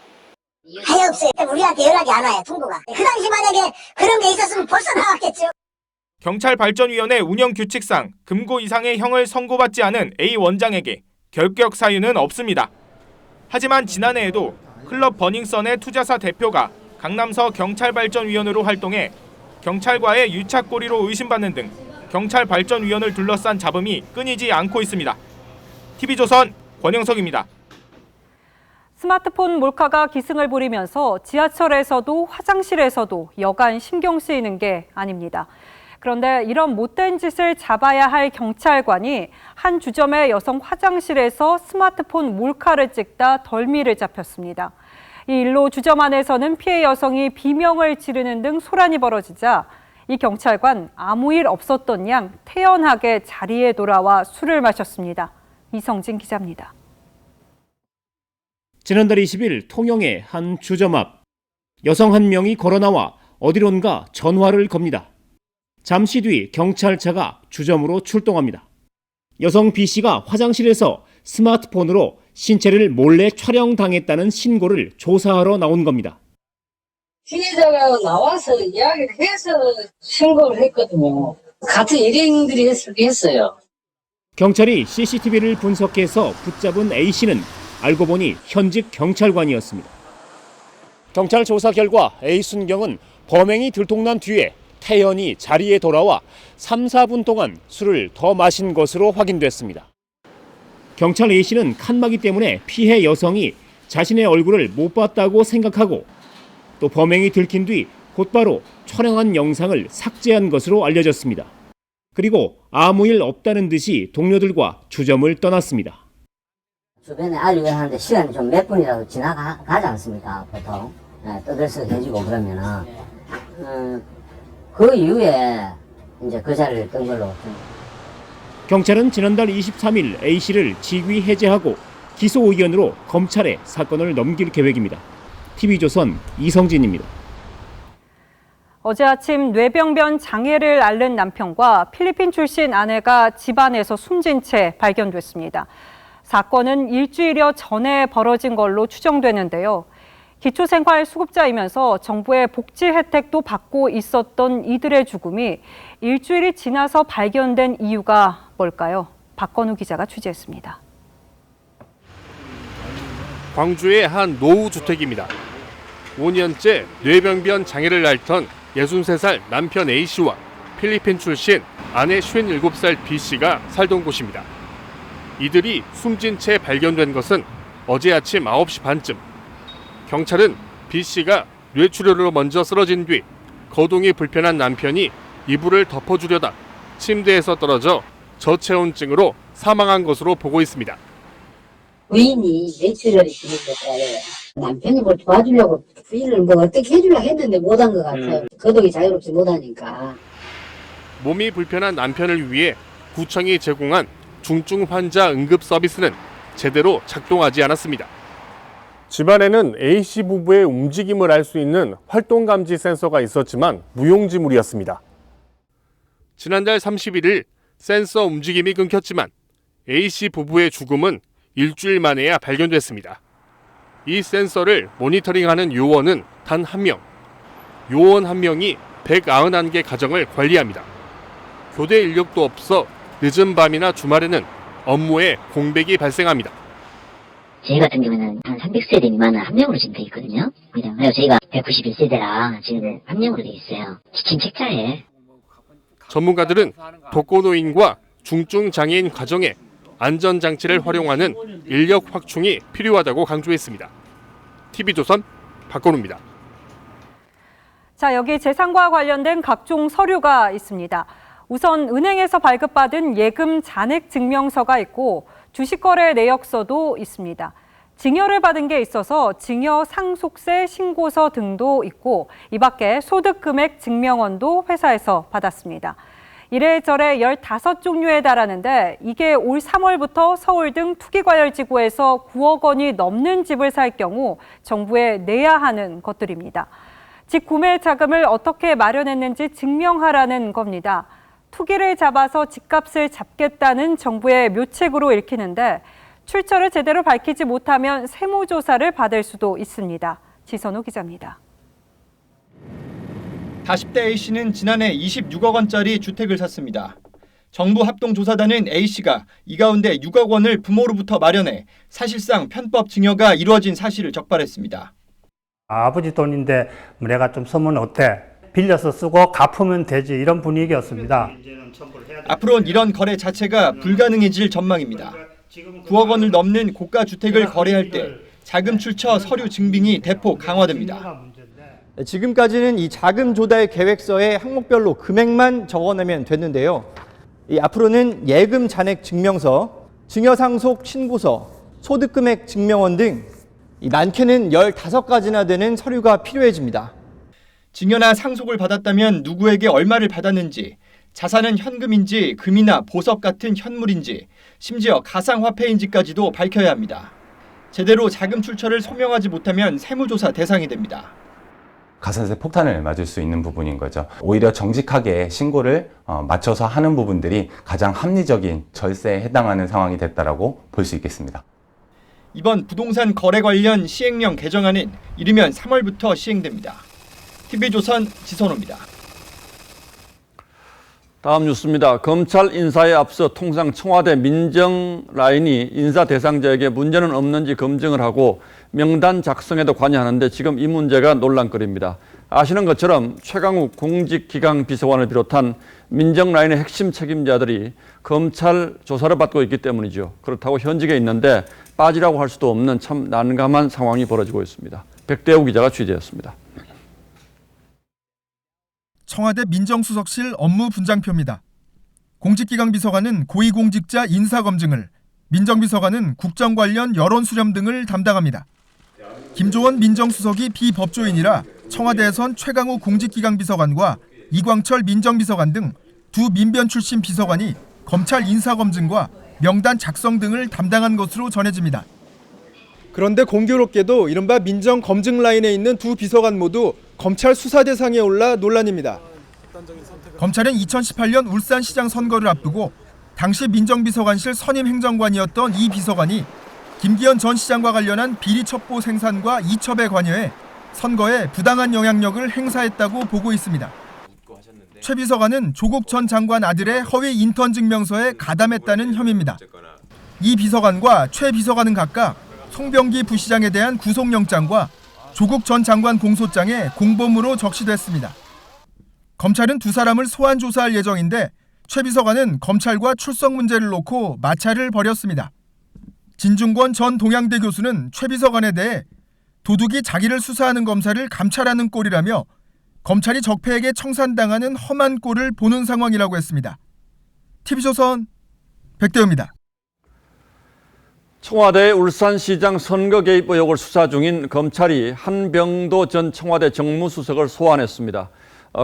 하여없어요. 우리한테 연락이 안 와요, 통보가. 그 당시 만약에 그런 게 있었으면 벌써 나왔겠죠. 경찰발전위원회 운영규칙상 금고 이상의 형을 선고받지 않은 A 원장에게 결격 사유는 없습니다. 하지만 지난해에도 클럽 버닝썬의 투자사 대표가 강남서 경찰발전위원으로 활동해 경찰과의 유착고리로 의심받는 등 경찰발전위원을 둘러싼 잡음이 끊이지 않고 있습니다. TV조선 권영석입니다. 스마트폰 몰카가 기승을 부리면서 지하철에서도 화장실에서도 여간 신경 쓰이는 게 아닙니다. 그런데 이런 못된 짓을 잡아야 할 경찰관이 한 주점의 여성 화장실에서 스마트폰 몰카를 찍다 덜미를 잡혔습니다. 이 일로 주점 안에서는 피해 여성이 비명을 지르는 등 소란이 벌어지자 이 경찰관 아무 일 없었던 양 태연하게 자리에 돌아와 술을 마셨습니다. 이성진 기자입니다. 지난달 20일 통영의 한 주점 앞 여성 한 명이 걸어나와 어디론가 전화를 겁니다. 잠시 뒤 경찰차가 주점으로 출동합니다. 여성 B씨가 화장실에서 스마트폰으로 신체를 몰래 촬영당했다는 신고를 조사하러 나온 겁니다. 피해자가 나와서 이야기를 해서 신고를 했거든요. 같은 일행들이 했어요. 경찰이 CCTV를 분석해서 붙잡은 A씨는 알고 보니 현직 경찰관이었습니다. 경찰 조사 결과 A 순경은 범행이 들통난 뒤에 태연히 자리에 돌아와 3, 4분 동안 술을 더 마신 것으로 확인됐습니다. 경찰 A씨는 칸막이 때문에 피해 여성이 자신의 얼굴을 못 봤다고 생각하고 또 범행이 들킨 뒤 곧바로 촬영한 영상을 삭제한 것으로 알려졌습니다. 그리고 아무 일 없다는 듯이 동료들과 주점을 떠났습니다. 주변에 알리고 하는데 시간이 좀 몇 분이라도 지나가지 않습니까? 보통 떠들썩 해주고 그러면은 그 이후에 이제 그 자리를 뜬 걸로. 경찰은 지난달 23일 A씨를 직위 해제하고 기소 의견으로 검찰에 사건을 넘길 계획입니다. TV조선 이성진입니다. 어제 아침 뇌병변 장애를 앓는 남편과 필리핀 출신 아내가 집안에서 숨진 채 발견됐습니다. 사건은 일주일여 전에 벌어진 걸로 추정되는데요. 기초생활수급자이면서 정부의 복지 혜택도 받고 있었던 이들의 죽음이 일주일이 지나서 발견된 이유가 뭘까요? 박건우 기자가 취재했습니다. 광주의 한 노후주택입니다. 5년째 뇌병변 장애를 앓던 63살 남편 A씨와 필리핀 출신 아내 57살 B씨가 살던 곳입니다. 이들이 숨진 채 발견된 것은 어제 아침 9시 반쯤. 경찰은 B씨가 뇌출혈로 먼저 쓰러진 뒤 거동이 불편한 남편이 이불을 덮어주려다 침대에서 떨어져 저체온증으로 사망한 것으로 보고 있습니다. 부인이 뇌출혈이 있으니까 남편이 뭘 도와주려고 부인을 뭐 어떻게 해주려고 했는데 못한 것 같아요. 거동이 자유롭지 못하니까. 몸이 불편한 남편을 위해 구청이 제공한 중증 환자 응급 서비스는 제대로 작동하지 않았습니다. 집안에는 A씨 부부의 움직임을 알 수 있는 활동감지 센서가 있었지만 무용지물이었습니다. 지난달 31일 센서 움직임이 끊겼지만 A씨 부부의 죽음은 일주일 만에야 발견됐습니다. 이 센서를 모니터링하는 요원은 단 한 명. 요원 한 명이 191개 가정을 관리합니다. 교대 인력도 없어 늦은 밤이나 주말에는 업무에 공백이 발생합니다. 저희 같은 경우는 한 300세대 미만은 한 명으로 지금 돼 있거든요. 그래서 저희가 191세대라 지금 한 명으로 돼 있어요. 지침 책자에. 전문가들은 독거노인과 중증 장애인 가정에 안전장치를 활용하는 인력 확충이 필요하다고 강조했습니다. TV조선 박건우입니다. 자, 여기 재산과 관련된 각종 서류가 있습니다. 우선 은행에서 발급받은 예금 잔액 증명서가 있고 주식거래 내역서도 있습니다. 증여를 받은 게 있어서 증여 상속세 신고서 등도 있고 이 밖에 소득금액 증명원도 회사에서 받았습니다. 이래저래 15종류에 달하는데 이게 올 3월부터 서울 등 투기과열지구에서 9억 원이 넘는 집을 살 경우 정부에 내야 하는 것들입니다. 집 구매 자금을 어떻게 마련했는지 증명하라는 겁니다. 투기를 잡아서 집값을 잡겠다는 정부의 묘책으로 읽히는데 출처를 제대로 밝히지 못하면 세무조사를 받을 수도 있습니다. 지선우 기자입니다. 40대 A씨는 지난해 26억 원짜리 주택을 샀습니다. 정부 합동조사단은 A씨가 이 가운데 6억 원을 부모로부터 마련해 사실상 편법 증여가 이루어진 사실을 적발했습니다. 아버지 돈인데 내가 좀 쓰면 어때? 빌려서 쓰고 갚으면 되지, 이런 분위기였습니다. 앞으로는 이런 거래 자체가 불가능해질 전망입니다. 9억 원을 넘는 고가 주택을 거래할 때 자금 출처 서류 증빙이 대폭 강화됩니다. 지금까지는 이 자금 조달 계획서에 항목별로 금액만 적어내면 됐는데요. 앞으로는 예금 잔액 증명서, 증여 상속 신고서, 소득 금액 증명원 등 많게는 15가지나 되는 서류가 필요해집니다. 증여나 상속을 받았다면 누구에게 얼마를 받았는지, 자산은 현금인지 금이나 보석 같은 현물인지, 심지어 가상화폐인지까지도 밝혀야 합니다. 제대로 자금 출처를 소명하지 못하면 세무조사 대상이 됩니다. 가산세 폭탄을 맞을 수 있는 부분인 거죠. 오히려 정직하게 신고를 맞춰서 하는 부분들이 가장 합리적인 절세에 해당하는 상황이 됐다라고 볼 수 있겠습니다. 이번 부동산 거래 관련 시행령 개정안은 이르면 3월부터 시행됩니다. TV조선 지선호입니다. 다음 뉴스입니다. 검찰 인사에 앞서 통상 청와대 민정 라인이 인사 대상자에게 문제는 없는지 검증을 하고 명단 작성에도 관여하는데 지금 이 문제가 논란거리입니다. 아시는 것처럼 최강욱 공직기강비서관을 비롯한 민정 라인의 핵심 책임자들이 검찰 조사를 받고 있기 때문이죠. 그렇다고 현직에 있는데 빠지라고 할 수도 없는 참 난감한 상황이 벌어지고 있습니다. 백대우 기자가 취재했습니다. 청와대 민정수석실 업무 분장표입니다. 공직기강 비서관은 고위공직자 인사검증을, 민정비서관은 국정 관련 여론 수렴 등을 담당합니다. 김조원 민정수석이 비법조인이라 청와대에선 최강욱 공직기강 비서관과 이광철 민정비서관 등 두 민변 출신 비서관이 검찰 인사검증과 명단 작성 등을 담당한 것으로 전해집니다. 그런데 공교롭게도 이른바 민정검증 라인에 있는 두 비서관 모두 검찰 수사 대상에 올라 논란입니다. 검찰은 2018년 울산시장 선거를 앞두고 당시 민정비서관실 선임행정관이었던 이 비서관이 김기현 전 시장과 관련한 비리 첩보 생산과 이첩에 관여해 선거에 부당한 영향력을 행사했다고 보고 있습니다. 최 비서관은 조국 전 장관 아들의 허위 인턴 증명서에 가담했다는 혐의입니다. 이 비서관과 최 비서관은 각각 송병기 부시장에 대한 구속영장과 조국 전 장관 공소장에 공범으로 적시됐습니다. 검찰은 두 사람을 소환 조사할 예정인데 최 비서관은 검찰과 출석 문제를 놓고 마찰을 벌였습니다. 진중권 전 동양대 교수는 최 비서관에 대해 도둑이 자기를 수사하는 검사를 감찰하는 꼴이라며 검찰이 적폐에게 청산당하는 험한 꼴을 보는 상황이라고 했습니다. TV조선 백대우입니다. 청와대 울산시장 선거 개입 의혹을 수사 중인 검찰이 한병도 전 청와대 정무수석을 소환했습니다.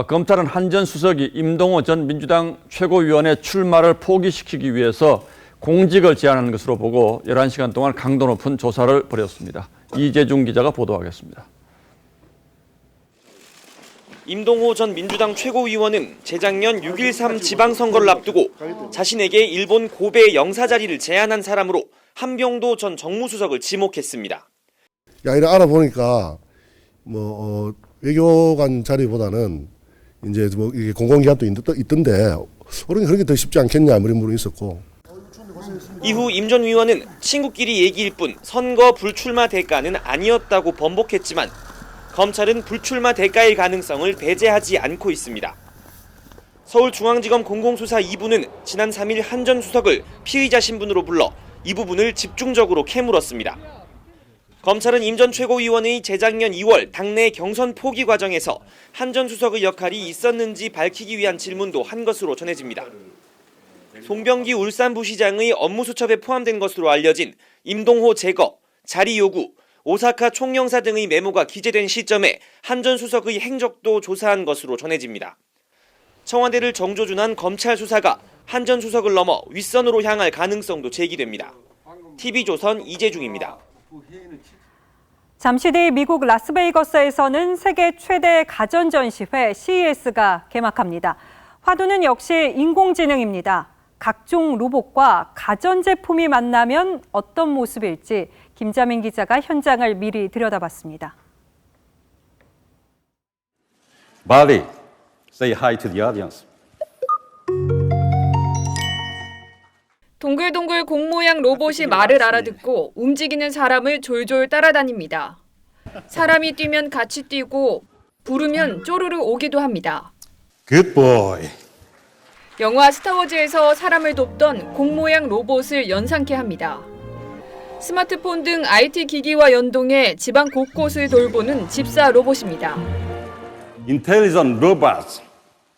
검찰은 한 전 수석이 임동호 전 민주당 최고위원의 출마를 포기시키기 위해서 공직을 제안한 것으로 보고 11시간 동안 강도 높은 조사를 벌였습니다. 이재중 기자가 보도하겠습니다. 임동호 전 민주당 최고위원은 재작년 6.13 지방선거를 앞두고 자신에게 일본 고베 영사 자리를 제안한 사람으로 한병도 전 정무수석을 지목했습니다. 이를 알아보니까 외교관 자리보다는 이제 이게 공공기관도 있던데 우리는 그런 게 더 쉽지 않겠냐 이런 물음이 있었고. 이후 임 전 의원은 친구끼리 얘기일 뿐 선거 불출마 대가는 아니었다고 번복했지만 검찰은 불출마 대가일 가능성을 배제하지 않고 있습니다. 서울중앙지검 공공수사 2부는 지난 3일 한 전 수석을 피의자 신분으로 불러 이 부분을 집중적으로 캐물었습니다. 검찰은 임 전 최고위원의 재작년 2월 당내 경선 포기 과정에서 한 전 수석의 역할이 있었는지 밝히기 위한 질문도 한 것으로 전해집니다. 송병기 울산부시장의 업무수첩에 포함된 것으로 알려진 임동호 제거, 자리 요구, 오사카 총영사 등의 메모가 기재된 시점에 한 전 수석의 행적도 조사한 것으로 전해집니다. 청와대를 정조준한 검찰 수사가 한 전 수석을 넘어 윗선으로 향할 가능성도 제기됩니다. TV조선 이재중입니다. 잠시 뒤 미국 라스베이거스에서는 세계 최대 가전전시회 CES가 개막합니다. 화두는 역시 인공지능입니다. 각종 로봇과 가전제품이 만나면 어떤 모습일지 김자민 기자가 현장을 미리 들여다봤습니다. Bali, say hi to the audience. 동글동글 공 모양 로봇이 말을 알아듣고 움직이는 사람을 졸졸 따라다닙니다. 사람이 뛰면 같이 뛰고 부르면 쪼르르 오기도 합니다. Good boy. 영화 스타워즈에서 사람을 돕던 공 모양 로봇을 연상케 합니다. 스마트폰 등 IT 기기와 연동해 집안 곳곳을 돌보는 집사 로봇입니다. Intelligent robots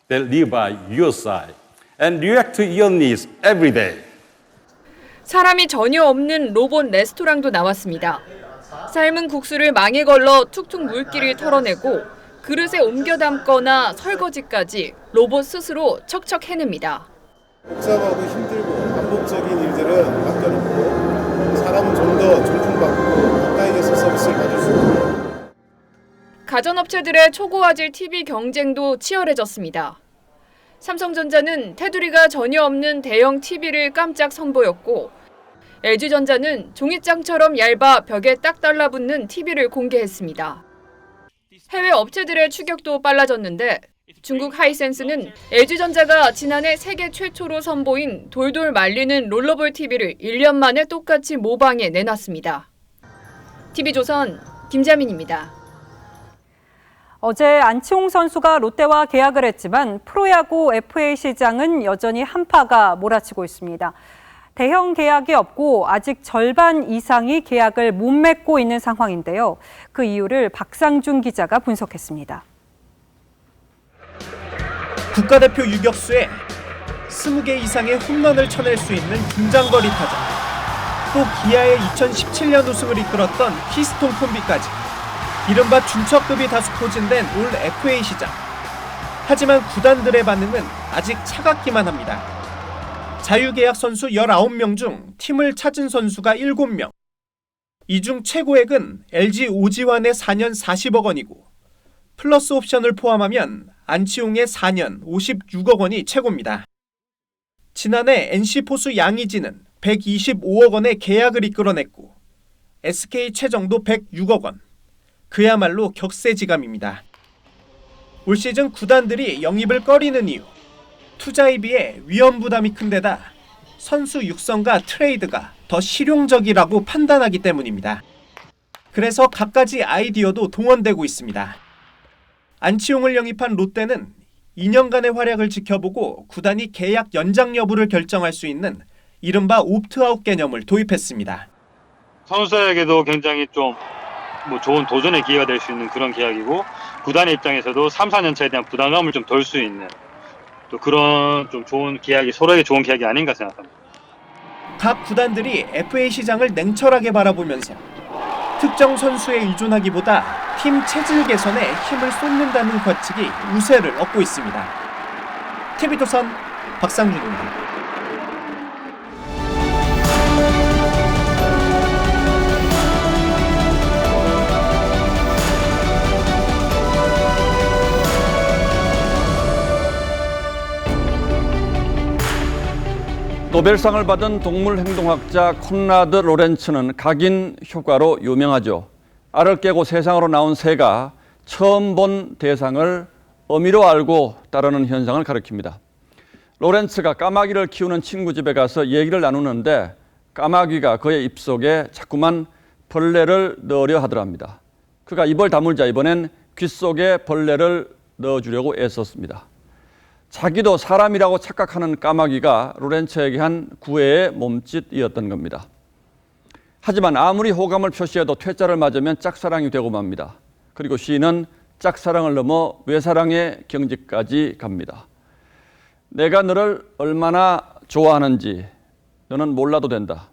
that live by your side and react to your needs every day. 사람이 전혀 없는 로봇 레스토랑도 나왔습니다. 삶은 국수를 망에 걸러 툭툭 물기를 털어내고 그릇에 옮겨 담거나 설거지까지 로봇 스스로 척척 해냅니다. 복잡하고 힘들고 반복적인 일들은 맡겨놓고 사람은 좀 더 존중받고 가까이에서 서비스를 받을 수 있고. 가전업체들의 초고화질 TV 경쟁도 치열해졌습니다. 삼성전자는 테두리가 전혀 없는 대형 TV를 깜짝 선보였고 LG전자는 종이장처럼 얇아 벽에 딱 달라붙는 TV를 공개했습니다. 해외 업체들의 추격도 빨라졌는데 중국 하이센스는 LG전자가 지난해 세계 최초로 선보인 돌돌 말리는 롤러볼 TV를 1년 만에 똑같이 모방해 내놨습니다. TV조선 김자민입니다. 어제 안치홍 선수가 롯데와 계약을 했지만 프로야구 FA 시장은 여전히 한파가 몰아치고 있습니다. 대형 계약이 없고 아직 절반 이상이 계약을 못 맺고 있는 상황인데요. 그 이유를 박상준 기자가 분석했습니다. 국가대표 유격수에 20개 이상의 홈런을 쳐낼 수 있는 중장거리 타자. 또 기아의 2017년 우승을 이끌었던 피스톤 콤비까지. 이른바 준척급이 다수 포진된 올 FA 시장. 하지만 구단들의 반응은 아직 차갑기만 합니다. 자유계약 선수 19명 중 팀을 찾은 선수가 7명. 이 중 최고액은 LG 오지환의 4년 40억 원이고 플러스 옵션을 포함하면 안치홍의 4년 56억 원이 최고입니다. 지난해 NC 포수 양의지는 125억 원의 계약을 이끌어냈고 SK 최정도 106억 원. 그야말로 격세지감입니다. 올 시즌 구단들이 영입을 꺼리는 이유. 투자에 비해 위험 부담이 큰 데다 선수 육성과 트레이드가 더 실용적이라고 판단하기 때문입니다. 그래서 갖가지 아이디어도 동원되고 있습니다. 안치홍을 영입한 롯데는 2년간의 활약을 지켜보고 구단이 계약 연장 여부를 결정할 수 있는 이른바 옵트아웃 개념을 도입했습니다. 선수에게도 굉장히 좀 좋은 도전의 기회가 될 수 있는 그런 계약이고 구단의 입장에서도 3, 4년 차에 대한 부담감을 좀 덜 수 있는 또 그런 좀 좋은 계약이 서로에게 좋은 계약이 아닌가 생각합니다. 각 구단들이 FA 시장을 냉철하게 바라보면서 특정 선수에 의존하기보다 팀 체질 개선에 힘을 쏟는다는 관측이 우세를 얻고 있습니다. TV조선 박상준입니다. 노벨상을 받은 동물행동학자 콘라드 로렌츠는 각인 효과로 유명하죠. 알을 깨고 세상으로 나온 새가 처음 본 대상을 어미로 알고 따르는 현상을 가리킵니다. 로렌츠가 까마귀를 키우는 친구 집에 가서 얘기를 나누는데 까마귀가 그의 입속에 자꾸만 벌레를 넣으려 하더랍니다. 그가 입을 다물자 이번엔 귓속에 벌레를 넣어주려고 애썼습니다. 자기도 사람이라고 착각하는 까마귀가 로렌츠에게 한 구애의 몸짓이었던 겁니다. 하지만 아무리 호감을 표시해도 퇴짜를 맞으면 짝사랑이 되고 맙니다. 그리고 시인은 짝사랑을 넘어 외사랑의 경지까지 갑니다. 내가 너를 얼마나 좋아하는지 너는 몰라도 된다.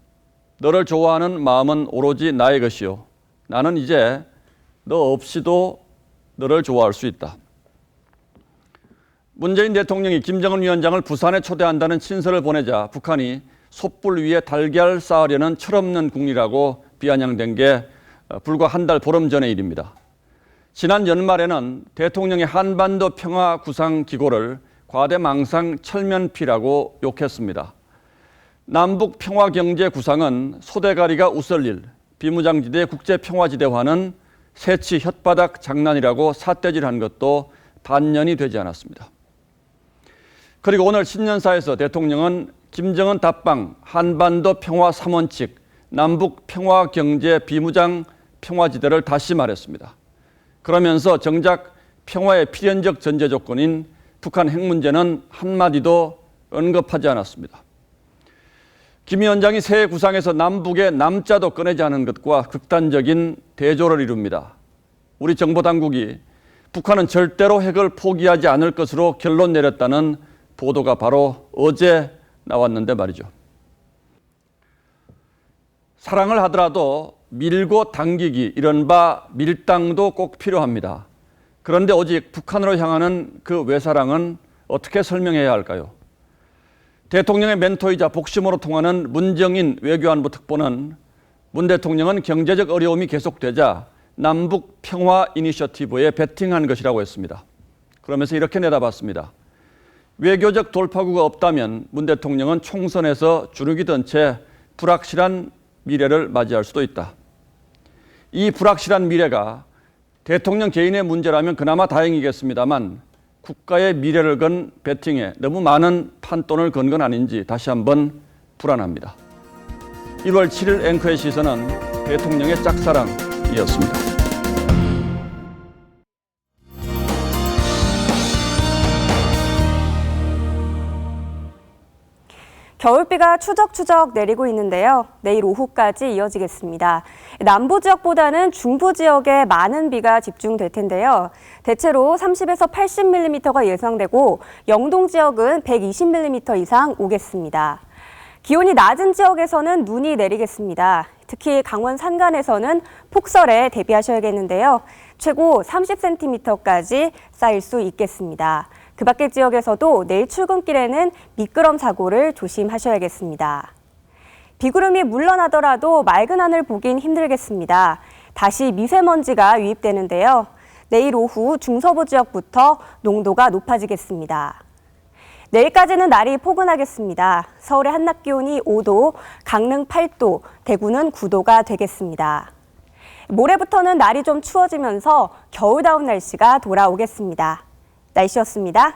너를 좋아하는 마음은 오로지 나의 것이요. 나는 이제 너 없이도 너를 좋아할 수 있다. 문재인 대통령이 김정은 위원장을 부산에 초대한다는 친서를 보내자 북한이 촛불 위에 달걀 쌓으려는 철없는 국리라고 비아냥된 게 불과 한 달 보름 전의 일입니다. 지난 연말에는 대통령의 한반도 평화 구상 기고를 과대망상 철면피라고 욕했습니다. 남북 평화경제 구상은 소대가리가 웃을 일, 비무장지대 국제평화지대화는 새치 혓바닥 장난이라고 삿대질한 것도 반년이 되지 않았습니다. 그리고 오늘 신년사에서 대통령은 김정은 답방 한반도 평화 3원칙 남북 평화경제 비무장 평화지대를 다시 말했습니다. 그러면서 정작 평화의 필연적 전제 조건인 북한 핵 문제는 한마디도 언급하지 않았습니다. 김 위원장이 새해 구상에서 남북의 남자도 꺼내지 않은 것과 극단적인 대조를 이룹니다. 우리 정보당국이 북한은 절대로 핵을 포기하지 않을 것으로 결론 내렸다는 보도가 바로 어제 나왔는데 말이죠. 사랑을 하더라도 밀고 당기기, 이른바 밀당도 꼭 필요합니다. 그런데 오직 북한으로 향하는 그 외사랑은 어떻게 설명해야 할까요? 대통령의 멘토이자 복심으로 통하는 문정인 외교안보 특보는 문 대통령은 경제적 어려움이 계속되자 남북 평화 이니셔티브에 베팅한 것이라고 했습니다. 그러면서 이렇게 내다봤습니다. 외교적 돌파구가 없다면 문 대통령은 총선에서 주눅이 든 채 불확실한 미래를 맞이할 수도 있다. 이 불확실한 미래가 대통령 개인의 문제라면 그나마 다행이겠습니다만 국가의 미래를 건 베팅에 너무 많은 판돈을 건 건 아닌지 다시 한번 불안합니다. 1월 7일 앵커의 시선은 대통령의 짝사랑이었습니다. 겨울비가 추적추적 내리고 있는데요. 내일 오후까지 이어지겠습니다. 남부 지역보다는 중부 지역에 많은 비가 집중될 텐데요. 대체로 30에서 80mm가 예상되고 영동 지역은 120mm 이상 오겠습니다. 기온이 낮은 지역에서는 눈이 내리겠습니다. 특히 강원 산간에서는 폭설에 대비하셔야겠는데요. 최고 30cm까지 쌓일 수 있겠습니다. 그 밖의 지역에서도 내일 출근길에는 미끄럼 사고를 조심하셔야겠습니다. 비구름이 물러나더라도 맑은 하늘 보긴 힘들겠습니다. 다시 미세먼지가 유입되는데요. 내일 오후 중서부 지역부터 농도가 높아지겠습니다. 내일까지는 날이 포근하겠습니다. 서울의 한낮 기온이 5도, 강릉 8도, 대구는 9도가 되겠습니다. 모레부터는 날이 좀 추워지면서 겨울다운 날씨가 돌아오겠습니다. 날씨였습니다.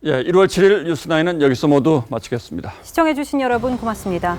1월 7일 뉴스9는 여기서 모두 마치겠습니다. 시청해주신 여러분 고맙습니다.